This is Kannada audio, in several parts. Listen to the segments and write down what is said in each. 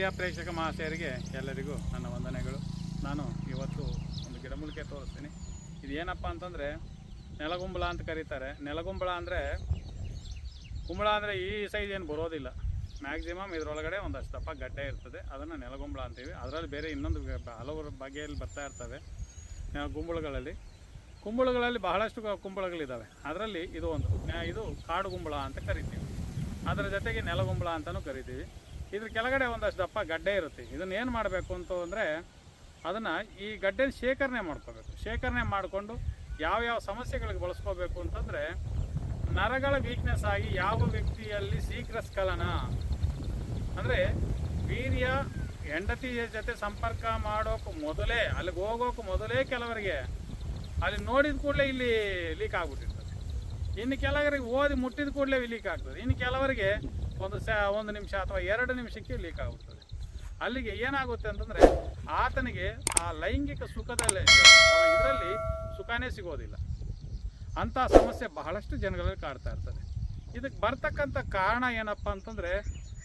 ಪ್ರಿಯ ಪ್ರೇಕ್ಷಕ ಮಹಾಶಯರಿಗೆ ಎಲ್ಲರಿಗೂ ನನ್ನ ವಂದನೆಗಳು. ನಾನು ಇವತ್ತು ಒಂದು ಗಿಡಮೂಲಿಕೆ ತೋರಿಸ್ತೀನಿ. ಇದು ಏನಪ್ಪ ಅಂತಂದರೆ ನೆಲಗುಂಬಳ ಅಂತ ಕರೀತಾರೆ. ನೆಲಗುಂಬಳ ಅಂದರೆ ಕುಂಬಳ ಅಂದರೆ ಈ ಸೈಜ್ ಏನು ಬರೋದಿಲ್ಲ. ಮ್ಯಾಕ್ಸಿಮಮ್ ಇದರೊಳಗಡೆ ಒಂದಷ್ಟು ದಪ್ಪ ಗಡ್ಡೆ ಇರ್ತದೆ, ಅದನ್ನು ನೆಲಗುಂಬಳ ಅಂತೀವಿ. ಅದರಲ್ಲಿ ಬೇರೆ ಇನ್ನೊಂದು ಹಲವು ಬಗೆಯಲ್ಲಿ ಬರ್ತಾ ಇರ್ತವೆ ಕುಂಬಳಗಳಲ್ಲಿ ಬಹಳಷ್ಟು ಕುಂಬಳಗಳಿದ್ದಾವೆ. ಅದರಲ್ಲಿ ಇದು ಕಾಡು ಗುಂಬಳ ಅಂತ ಕರಿತೀವಿ. ಅದರ ಜೊತೆಗೆ ನೆಲಗುಂಬಳ ಅಂತಲೂ ಕರಿತೀವಿ. ಇದ್ರ ಕೆಳಗಡೆ ಒಂದಷ್ಟು ದಪ್ಪ ಗಡ್ಡೆ ಇರುತ್ತೆ. ಇದನ್ನು ಏನು ಮಾಡಬೇಕು ಅಂತಂದರೆ ಅದನ್ನು ಈ ಗಡ್ಡೆನ ಶೇಖರಣೆ ಮಾಡ್ಕೋಬೇಕು. ಶೇಖರಣೆ ಮಾಡಿಕೊಂಡು ಯಾವ್ಯಾವ ಸಮಸ್ಯೆಗಳಿಗೆ ಬಳಸ್ಕೋಬೇಕು ಅಂತಂದರೆ, ನರಗಳ ವೀಕ್ನೆಸ್ ಆಗಿ ಯಾವ ವ್ಯಕ್ತಿಯಲ್ಲಿ ಶೀಘ್ರ ಸ್ಖಲನ ಅಂದರೆ ವೀರ್ಯ ಹೆಂಡತಿಯ ಜೊತೆ ಸಂಪರ್ಕ ಮಾಡೋಕೆ ಮೊದಲೇ, ಅಲ್ಲಿಗೆ ಹೋಗೋಕೆ ಮೊದಲೇ ಕೆಲವರಿಗೆ ಅಲ್ಲಿ ನೋಡಿದ ಕೂಡಲೇ ಇಲ್ಲಿ ಲೀಕ್ ಆಗಿಬಿಟ್ಟಿರ್ತದೆ. ಇನ್ನು ಕೆಲವರಿಗೆ ಓದಿ ಮುಟ್ಟಿದ ಕೂಡಲೇ ಲೀಕ್ ಆಗ್ತದೆ. ಇನ್ನು ಕೆಲವರಿಗೆ ಒಂದು ನಿಮಿಷ ಅಥವಾ 2 ನಿಮಿಷಕ್ಕೆ ಲೀಕ್ ಆಗುತ್ತದೆ. ಅಲ್ಲಿಗೆ ಏನಾಗುತ್ತೆ ಅಂತಂದರೆ ಆತನಿಗೆ ಆ ಲೈಂಗಿಕ ಸುಖದಲ್ಲಿ ಇದರಲ್ಲಿ ಸುಖನೇ ಸಿಗೋದಿಲ್ಲ. ಅಂಥ ಸಮಸ್ಯೆ ಬಹಳಷ್ಟು ಜನಗಳಲ್ಲಿ ಕಾಡ್ತಾ ಇರ್ತದೆ. ಇದಕ್ಕೆ ಬರ್ತಕ್ಕಂಥ ಕಾರಣ ಏನಪ್ಪ ಅಂತಂದರೆ,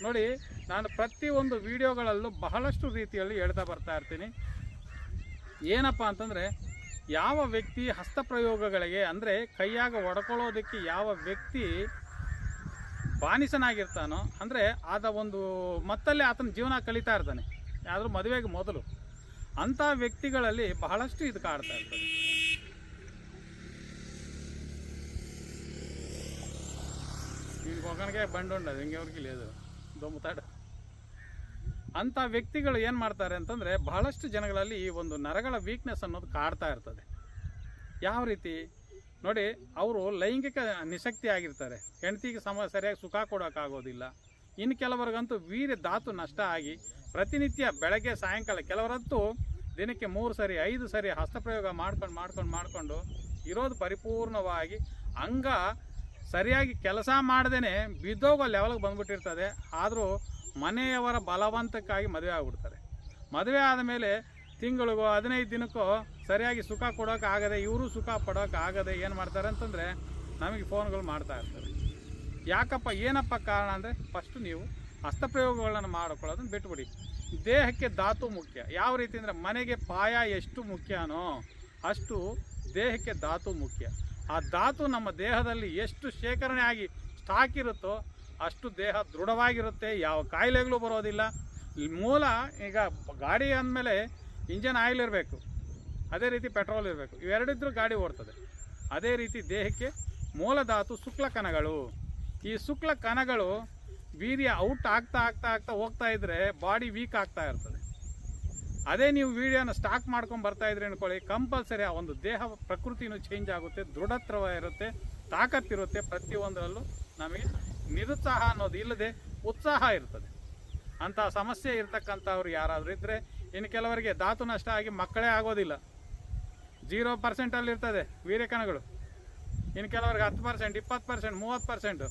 ನೋಡಿ, ನಾನು ಪ್ರತಿಯೊಂದು ವಿಡಿಯೋಗಳಲ್ಲೂ ಬಹಳಷ್ಟು ರೀತಿಯಲ್ಲಿ ಹೇಳ್ತಾ ಬರ್ತಾ ಇರ್ತೀನಿ. ಏನಪ್ಪ ಅಂತಂದರೆ, ಯಾವ ವ್ಯಕ್ತಿ ಹಸ್ತಪ್ರಯೋಗಗಳಿಗೆ ಅಂದರೆ ಕೈಯಾಗ ಒಡ್ಕೊಳ್ಳೋದಕ್ಕೆ ಯಾವ ವ್ಯಕ್ತಿ ಬಾನಿಸನಾಗಿರ್ತಾನೋ, ಅಂದರೆ ಆದ ಒಂದು ಮತ್ತಲ್ಲೇ ಆತನ ಜೀವನ ಕಳೀತಾ ಇರ್ತಾನೆ, ಯಾವ್ದಾದ್ರು ಮದುವೆಗೆ ಮೊದಲು, ಅಂಥ ವ್ಯಕ್ತಿಗಳಲ್ಲಿ ಬಹಳಷ್ಟು ಇದು ಕಾಡ್ತಾ ಇರ್ತದೆ. ಹಿಂಗೆ ಹೋಗೋಣಿಗೆ ಬಂಡುಂಡದು ಹಿಂಗೆ ಅವ್ರಿಗೆ లేదు ದೊಮ್ಮತಾಡ. ಅಂಥ ವ್ಯಕ್ತಿಗಳು ಏನು ಮಾಡ್ತಾರೆ ಅಂತಂದರೆ, ಬಹಳಷ್ಟು ಜನಗಳಲ್ಲಿ ಈ ಒಂದು ನರಗಳ ವೀಕ್ನೆಸ್ ಅನ್ನೋದು ಕಾಡ್ತಾ ಇರ್ತದೆ. ಯಾವ ರೀತಿ ನೋಡಿ, ಅವರು ಲೈಂಗಿಕ ನಿಶಕ್ತಿ ಆಗಿರ್ತಾರೆ, ಹೆಂಡತಿಗೆ ಸರಿಯಾಗಿ ಸುಖ ಕೊಡೋಕ್ಕಾಗೋದಿಲ್ಲ. ಇನ್ನು ಕೆಲವರಿಗಂತೂ ವೀರ್ಯ ಧಾತು ನಷ್ಟ ಆಗಿ ಪ್ರತಿನಿತ್ಯ ಬೆಳಗ್ಗೆ ಸಾಯಂಕಾಲ, ಕೆಲವರಂತೂ ದಿನಕ್ಕೆ 3 ಸರಿ 5 ಸರಿ ಹಸ್ತಪ್ರಯೋಗ ಮಾಡ್ಕೊಂಡು ಇರೋದು ಪರಿಪೂರ್ಣವಾಗಿ ಅಂಗ ಸರಿಯಾಗಿ ಕೆಲಸ ಮಾಡದೇ ಬಿದ್ದೋಗೋ ಲೆವೆಲ್ಗೆ ಬಂದ್ಬಿಟ್ಟಿರ್ತದೆ. ಆದರೂ ಮನೆಯವರ ಬಲವಂತಕ್ಕಾಗಿ ಮದುವೆ ಆಗ್ಬಿಡ್ತಾರೆ. ಮದುವೆ ಆದಮೇಲೆ ತಿಂಗಳಿಗೋ 15 ದಿನಕ್ಕೋ ಸರಿಯಾಗಿ ಸುಖ ಕೊಡೋಕ್ಕಾಗದೆ, ಇವರು ಸುಖ ಪಡೋಕ್ಕಾಗದೆ ಏನು ಮಾಡ್ತಾರೆ ಅಂತಂದರೆ ನಮಗೆ ಫೋನ್ಗಳು ಮಾಡ್ತಾ ಇರ್ತಾರೆ. ಯಾಕಪ್ಪ, ಏನಪ್ಪ ಕಾರಣ ಅಂದರೆ, ಫಸ್ಟು ನೀವು ಹಸ್ತಪ್ರಯೋಗಗಳನ್ನು ಮಾಡಿಕೊಳ್ಳೋದನ್ನು ಬಿಟ್ಬಿಡಿ. ದೇಹಕ್ಕೆ ಧಾತು ಮುಖ್ಯ. ಯಾವ ರೀತಿ ಅಂದರೆ, ಮನೆಗೆ ಪಾಯ ಎಷ್ಟು ಮುಖ್ಯನೋ ಅಷ್ಟು ದೇಹಕ್ಕೆ ಧಾತು ಮುಖ್ಯ. ಆ ಧಾತು ನಮ್ಮ ದೇಹದಲ್ಲಿ ಎಷ್ಟು ಶೇಖರಣೆ ಆಗಿ ಸ್ಟಾಕ್ ಇರುತ್ತೋ ಅಷ್ಟು ದೇಹ ದೃಢವಾಗಿರುತ್ತೆ, ಯಾವ ಕಾಯಿಲೆಗಳು ಬರೋದಿಲ್ಲ. ಮೂಲ ಈಗ ಗಾಡಿ ಅಂದಮೇಲೆ ಇಂಜನ್ ಆಯಿಲ್ ಇರಬೇಕು, ಅದೇ ರೀತಿ ಪೆಟ್ರೋಲ್ ಇರಬೇಕು, ಇವೆರಡಿದ್ರೂ ಗಾಡಿ ಓಡ್ತದೆ. ಅದೇ ರೀತಿ ದೇಹಕ್ಕೆ ಮೂಲ ಧಾತು ಶುಕ್ಲ ಕಣಗಳು. ಈ ಶುಕ್ಲ ಕಣಗಳು ವೀರ್ಯ ಔಟ್ ಆಗ್ತಾ ಹೋಗ್ತಾ ಇದ್ದರೆ ಬಾಡಿ ವೀಕ್ ಆಗ್ತಾ ಇರ್ತದೆ. ಅದೇ ನೀವು ವೀರ್ಯನ ಸ್ಟಾಕ್ ಮಾಡ್ಕೊಂಡು ಬರ್ತಾ ಇದ್ರಿ ಅನ್ಕೊಳ್ಳಿ, ಕಂಪಲ್ಸರಿ ಆ ಒಂದು ದೇಹ ಪ್ರಕೃತಿನೂ ಚೇಂಜ್ ಆಗುತ್ತೆ, ದೃಢತ್ವ ಇರುತ್ತೆ, ತಾಕತ್ತಿರುತ್ತೆ. ಪ್ರತಿಯೊಂದರಲ್ಲೂ ನಮಗೆ ನಿರುತ್ಸಾಹ ಅನ್ನೋದು ಇಲ್ಲದೆ ಉತ್ಸಾಹ ಇರ್ತದೆ. ಅಂಥ ಸಮಸ್ಯೆ ಇರ್ತಕ್ಕಂಥವ್ರು ಯಾರಾದರೂ ಇದ್ದರೆ, ಇನ್ನು ಕೆಲವರಿಗೆ ಧಾತು ನಷ್ಟ ಆಗಿ ಮಕ್ಕಳೇ ಆಗೋದಿಲ್ಲ, 0% ಇರ್ತದೆ ವೀರ್ಯಕಣಗಳು. ಇನ್ನು ಕೆಲವರಿಗೆ 10%, 20%, 30%.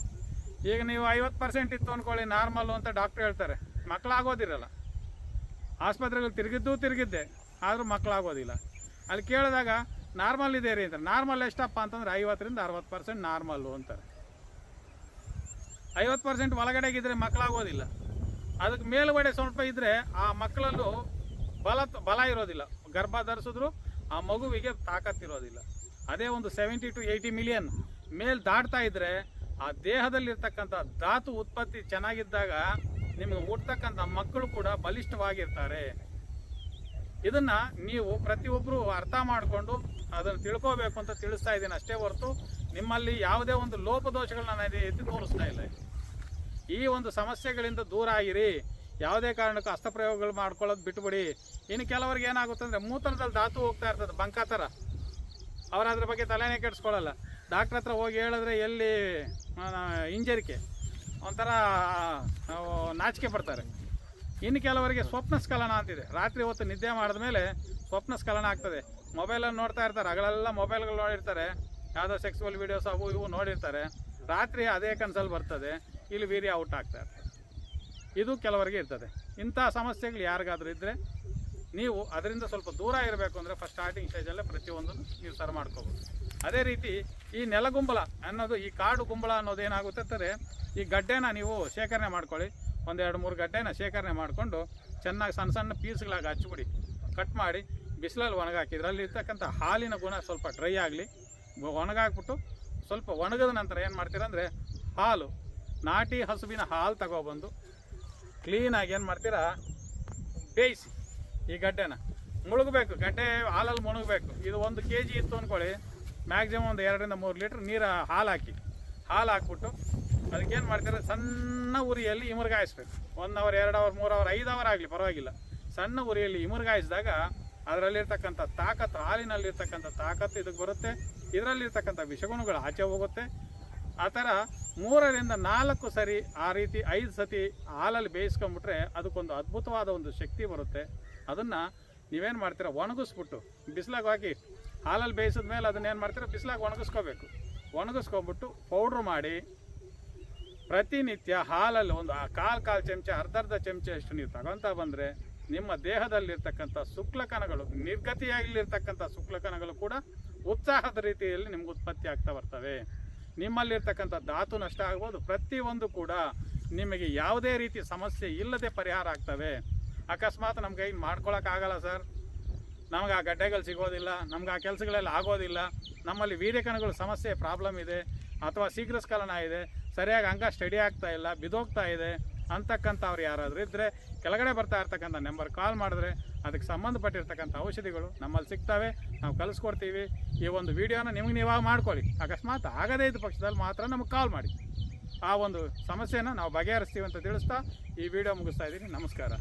ಈಗ ನೀವು 50% ಇತ್ತು ಅಂದ್ಕೊಳ್ಳಿ ನಾರ್ಮಲ್ಲು ಅಂತ ಡಾಕ್ಟ್ರ್ ಹೇಳ್ತಾರೆ, ಮಕ್ಕಳಾಗೋದಿರಲ್ಲ. ಆಸ್ಪತ್ರೆಗಳು ತಿರುಗಿದ್ದೆ, ಆದರೂ ಮಕ್ಕಳಾಗೋದಿಲ್ಲ. ಅಲ್ಲಿ ಕೇಳಿದಾಗ ನಾರ್ಮಲ್ ಇದೆ ರೀ ಅಂತಾರೆ. ನಾರ್ಮಲ್ ಎಷ್ಟಪ್ಪ ಅಂತಂದ್ರೆ 50ರಿಂದ 60% ನಾರ್ಮಲ್ಲು ಅಂತಾರೆ. 50% ಒಳಗಡೆಗಿದ್ರೆ ಮಕ್ಕಳಾಗೋದಿಲ್ಲ. ಅದಕ್ಕೆ ಮೇಲುಗಡೆ ಸ್ವಲ್ಪ ಇದ್ದರೆ ಆ ಮಕ್ಕಳಲ್ಲೂ ಬಲ ಇರೋದಿಲ್ಲ. ಗರ್ಭ ಧರಿಸಿದ್ರು ಆ ಮಗುವಿಗೆ ತಾಕತ್ತಿರೋದಿಲ್ಲ. ಅದೇ ಒಂದು 70 to 80 ಮಿಲಿಯನ್ ಮೇಲ್ ದಾಟ್ತಾ ಇದ್ದರೆ ಆ ದೇಹದಲ್ಲಿರ್ತಕ್ಕಂಥ ಧಾತು ಉತ್ಪತ್ತಿ ಚೆನ್ನಾಗಿದ್ದಾಗ ನಿಮಗೆ ಹುಟ್ಟತಕ್ಕಂಥ ಮಕ್ಕಳು ಕೂಡ ಬಲಿಷ್ಠವಾಗಿರ್ತಾರೆ. ಇದನ್ನು ನೀವು ಪ್ರತಿಯೊಬ್ಬರು ಅರ್ಥ ಮಾಡಿಕೊಂಡು ಅದನ್ನು ತಿಳ್ಕೋಬೇಕು ಅಂತ ತಿಳಿಸ್ತಾ ಇದ್ದೀನಿ ಅಷ್ಟೇ ಹೊರತು ನಿಮ್ಮಲ್ಲಿ ಯಾವುದೇ ಒಂದು ಲೋಪದೋಷಗಳನ್ನ ನಾನು ಎತ್ತಿ ತೋರಿಸ್ತಾ ಇಲ್ಲ. ಈ ಒಂದು ಸಮಸ್ಯೆಗಳಿಂದ ದೂರ ಆಗಿರಿ. ಯಾವುದೇ ಕಾರಣಕ್ಕೂ ಹಸ್ತಪ್ರಯೋಗಗಳು ಮಾಡ್ಕೊಳ್ಳೋದು ಬಿಟ್ಬಿಡಿ. ಇನ್ನು ಕೆಲವರಿಗೆ ಏನಾಗುತ್ತೆ ಅಂದರೆ, ಮೂತ್ರದಲ್ಲಿ ಧಾತು ಹೋಗ್ತಾ ಇರ್ತದೆ ಬಂಕ ಥರ, ಅವ್ರು ಅದ್ರ ಬಗ್ಗೆ ತಲೆನೇ ಕೆಡಿಸ್ಕೊಳ್ಳಲ್ಲ. ಡಾಕ್ಟ್ರ್ ಹತ್ರ ಹೋಗಿ ಹೇಳಿದ್ರೆ ಎಲ್ಲಿ ಹಿಂಜರಿಕೆ, ಒಂಥರ ನಾಚಿಕೆ ಪಡ್ತಾರೆ. ಇನ್ನು ಕೆಲವರಿಗೆ ಸ್ವಪ್ನ ಸ್ಖಲನ ಅಂತಿದೆ. ರಾತ್ರಿ ಹೊತ್ತು ನಿದ್ದೆ ಮಾಡಿದ ಮೇಲೆ ಸ್ವಪ್ನ ಸ್ಖಲನ ಆಗ್ತದೆ. ಮೊಬೈಲನ್ನು ನೋಡ್ತಾ ಇರ್ತಾರೆ, ಹಗಲೆಲ್ಲ ಮೊಬೈಲ್ಗಳು ನೋಡಿರ್ತಾರೆ, ಯಾವುದೋ ಸೆಕ್ಸುವಲ್ ವೀಡಿಯೋಸ್ ಅವು ಇವು ನೋಡಿರ್ತಾರೆ. ರಾತ್ರಿ ಅದೇ ಕನ್ಸಲ್ಲಿ ಬರ್ತದೆ, ಇಲ್ಲಿ ವೀರ್ಯ ಔಟ್ ಆಗ್ತಾ ಇರ್ತದೆ. ಇದು ಕೆಲವರಿಗೆ ಇರ್ತದೆ. ಇಂಥ ಸಮಸ್ಯೆಗಳು ಯಾರಿಗಾದರೂ ಇದ್ದರೆ ನೀವು ಅದರಿಂದ ಸ್ವಲ್ಪ ದೂರ ಇರಬೇಕು ಅಂದರೆ ಫಸ್ಟ್ ಸ್ಟಾರ್ಟಿಂಗ್ ಸ್ಟೇಜಲ್ಲೇ ಪ್ರತಿಯೊಂದನ್ನು ನೀವು ಸರಿ ಮಾಡ್ಕೋಬೋದು. ಅದೇ ರೀತಿ ಈ ನೆಲಗುಂಬಳ ಅನ್ನೋದು, ಈ ಕಾಡು ಗುಂಬಳ ಅನ್ನೋದು ಏನಾಗುತ್ತೆ ಅಂದರೆ, ಈ ಗಡ್ಡೆನ ನೀವು ಶೇಖರಣೆ ಮಾಡ್ಕೊಳ್ಳಿ. ಒಂದು 2-3 ಗಡ್ಡೆನ ಶೇಖರಣೆ ಮಾಡಿಕೊಂಡು ಚೆನ್ನಾಗಿ ಸಣ್ಣ ಸಣ್ಣ ಪೀಸ್ಗಳಾಗಿ ಹಚ್ಚಿಬಿಡಿ. ಕಟ್ ಮಾಡಿ ಬಿಸಿಲಲ್ಲಿ ಒಣಗಾಕಿದ್ರೆ ಅಲ್ಲಿರ್ತಕ್ಕಂಥ ಹಾಲಿನ ಗುಣ ಸ್ವಲ್ಪ ಡ್ರೈ ಆಗಲಿ. ಒಣಗಾಕ್ಬಿಟ್ಟು ಸ್ವಲ್ಪ ಒಣಗಿದ ನಂತರ ಏನು ಮಾಡ್ತೀರಂದರೆ ಹಾಲು, ನಾಟಿ ಹಸುವಿನ ಹಾಲು ತಗೊಬಂದು ಕ್ಲೀನಾಗಿ ಏನು ಮಾಡ್ತೀರಾ ಬೇಯಿಸಿ. ಈ ಗಡ್ಡೆನ ಮುಳುಗಬೇಕು, ಗಡ್ಡೆ ಹಾಲಲ್ಲಿ ಮುಳುಗಬೇಕು. ಇದು 1 kg ಇತ್ತು ಅಂದ್ಕೊಳ್ಳಿ, ಮ್ಯಾಕ್ಸಿಮಮ್ ಒಂದು 2-3 ಲೀಟ್ರ್ ನೀರು ಹಾಲು ಹಾಕ್ಬಿಟ್ಟು ಅದಕ್ಕೇನು ಮಾಡ್ತೀರಾ ಸಣ್ಣ ಉರಿಯಲ್ಲಿ ಇಮರ್ಗಾಯಿಸ್ಬೇಕು. 1 ಅವರ್ 2 ಅವರ್ 3 ಅವರ್ 5 ಅವರ್ ಆಗಲಿ ಪರವಾಗಿಲ್ಲ. ಸಣ್ಣ ಉರಿಯಲ್ಲಿ ಇಮರ್ಗಾಯಿಸಿದಾಗ ಅದರಲ್ಲಿರ್ತಕ್ಕಂಥ ತಾಕತ್ತು, ಹಾಲಿನಲ್ಲಿರ್ತಕ್ಕಂಥ ತಾಕತ್ತು ಇದಕ್ಕೆ ಬರುತ್ತೆ, ಇದರಲ್ಲಿರ್ತಕ್ಕಂಥ ವಿಷಗುಣಗಳು ಆಚೆ ಹೋಗುತ್ತೆ. ಆ ಥರ 3ರಿಂದ 4 ಸರಿ ಆ ರೀತಿ 5 ಸತಿ ಹಾಲಲ್ಲಿ ಬೇಯಿಸ್ಕೊಂಬಿಟ್ರೆ ಅದಕ್ಕೊಂದು ಅದ್ಭುತವಾದ ಒಂದು ಶಕ್ತಿ ಬರುತ್ತೆ. ಅದನ್ನು ನೀವೇನು ಮಾಡ್ತೀರಾ ಒಣಗಿಸ್ಬಿಟ್ಟು ಬಿಸಿಲಾಗ ಹಾಕಿ ಹಾಲಲ್ಲಿ ಬೇಯಿಸಿದ ಮೇಲೆ ಅದನ್ನೇನು ಮಾಡ್ತೀರಾ ಬಿಸಿಲಾಗ ಒಣಗಿಸ್ಕೊಬಿಟ್ಟು ಪೌಡ್ರ್ ಮಾಡಿ ಪ್ರತಿನಿತ್ಯ ಹಾಲಲ್ಲಿ ಒಂದು ಕಾಲು ಚಮಚ ಅರ್ಧ ಚಮಚ ನೀವು ತಗೊತಾ ಬಂದರೆ ನಿಮ್ಮ ದೇಹದಲ್ಲಿರ್ತಕ್ಕಂಥ ಶುಕ್ಲಕಣಗಳು, ನಿರ್ಗತಿಯಾಗಿರ್ತಕ್ಕಂಥ ಶುಕ್ಲಕಣಗಳು ಕೂಡ ಉತ್ಸಾಹದ ರೀತಿಯಲ್ಲಿ ನಿಮ್ಗೆ ಉತ್ಪತ್ತಿ ಆಗ್ತಾ ಬರ್ತವೆ. ನಿಮ್ಮಲ್ಲಿರ್ತಕ್ಕಂಥ ಧಾತು ನಷ್ಟ ಆಗ್ಬೋದು, ಪ್ರತಿಯೊಂದು ಕೂಡ ನಿಮಗೆ ಯಾವುದೇ ರೀತಿ ಸಮಸ್ಯೆ ಇಲ್ಲದೆ ಪರಿಹಾರ ಆಗ್ತವೆ. ಅಕಸ್ಮಾತ್ ನಮ್ಮ ಕೈಗೆ ಮಾಡ್ಕೊಳಕ್ಕಾಗಲ್ಲ ಸರ್, ನಮ್ಗೆ ಆ ಗಡ್ಡೆಗಳು ಸಿಗೋದಿಲ್ಲ, ನಮ್ಗೆ ಆ ಕೆಲಸಗಳೆಲ್ಲ ಆಗೋದಿಲ್ಲ, ನಮ್ಮಲ್ಲಿ ವೀರ್ಯಕಣಗಳ ಸಮಸ್ಯೆ ಪ್ರಾಬ್ಲಮ್ ಇದೆ, ಅಥವಾ ಶೀಘ್ರಸ್ಖಲನ ಇದೆ, ಸರಿಯಾಗಿ ಅಂಗ ಸ್ಟಡಿ ಆಗ್ತಾ ಇಲ್ಲ, ಬಿದೋಗ್ತಾ ಇದೆ ಅಂತಕ್ಕಂಥವ್ರು ಯಾರಾದರೂ ಇದ್ದರೆ ಕೆಳಗಡೆ ಬರ್ತಾ ಇರ್ತಕ್ಕಂಥ ನಂಬರ್ ಕಾಲ್ ಮಾಡಿದ್ರೆ ಅದಕ್ಕೆ ಸಂಬಂಧಪಟ್ಟಿರ್ತಕ್ಕಂಥ ಔಷಧಿಗಳು ನಮ್ಮಲ್ಲಿ ಸಿಗ್ತವೆ, ನಾವು ಕಲಿಸ್ಕೊಡ್ತೀವಿ. ಈ ಒಂದು ವಿಡಿಯೋನ ನಿಮಗೆ ನೀವಾಗ ಮಾಡ್ಕೊಳ್ಳಿ. ಅಕಸ್ಮಾತ್ ಆಗದೇ ಇದ್ದ ಪಕ್ಷದಲ್ಲಿ ಮಾತ್ರ ನಮಗೆ ಕಾಲ್ ಮಾಡಿ. ಆ ಒಂದು ಸಮಸ್ಯೆನ ನಾವು ಬಗೆಹರಿಸ್ತೀವಿ ಅಂತ ತಿಳಿಸ್ತಾ ಈ ವಿಡಿಯೋ ಮುಗಿಸ್ತಾ ಇದ್ದೀನಿ. ನಮಸ್ಕಾರ.